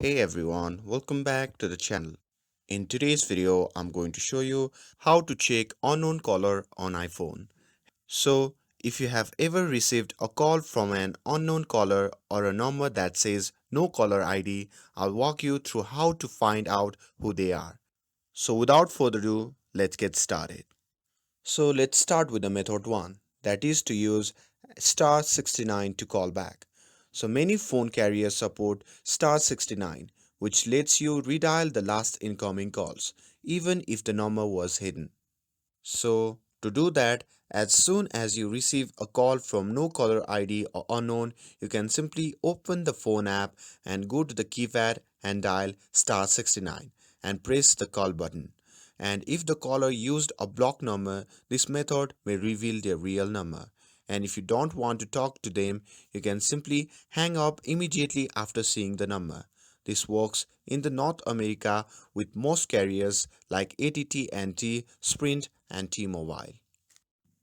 Hey everyone, welcome back to the channel. In today's video, I'm going to show you how to check unknown caller on iPhone. So, if you have ever received a call from an unknown caller or a number that says no caller ID, I'll walk you through how to find out who they are. So, without further ado, let's get started. So let's start with the method 1, that is to use star 69 to call back. So many phone carriers support star 69, which lets you redial the last incoming calls even if the number was hidden. So to do that, as soon as you receive a call from no caller ID or unknown, you can simply open the phone app and go to the keypad and dial star 69 and press the call button. And if the caller used a block number, this method may reveal their real number. And if you don't want to talk to them, you can simply hang up immediately after seeing the number. This works in the North America with most carriers like AT&T, Sprint, and T-Mobile.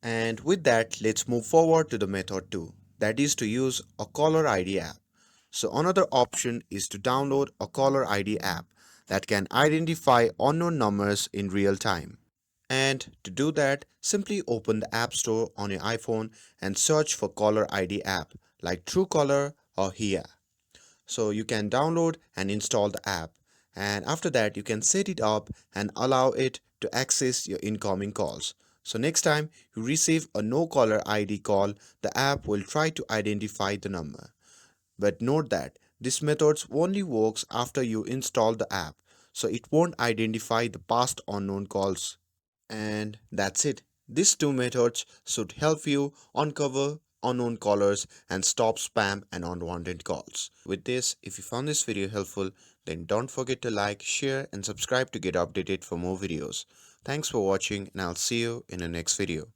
And with that, let's move forward to the method 2, that is to use a caller ID app. So another option is to download a caller ID app that can identify unknown numbers in real time. And to do that, simply open the App Store on your iPhone and search for caller ID app like Truecaller or Hia. So you can download and install the app, and after that you can set it up and allow it to access your incoming calls. So next time you receive a no caller ID call, the app will try to identify the number. But note that this method only works after you install the app, so it won't identify the past unknown calls. And that's it. These two methods should help you uncover unknown callers and stop spam and unwanted calls. With this, if you found this video helpful, then don't forget to like, share, and subscribe to get updated for more videos. Thanks for watching, and I'll see you in the next video.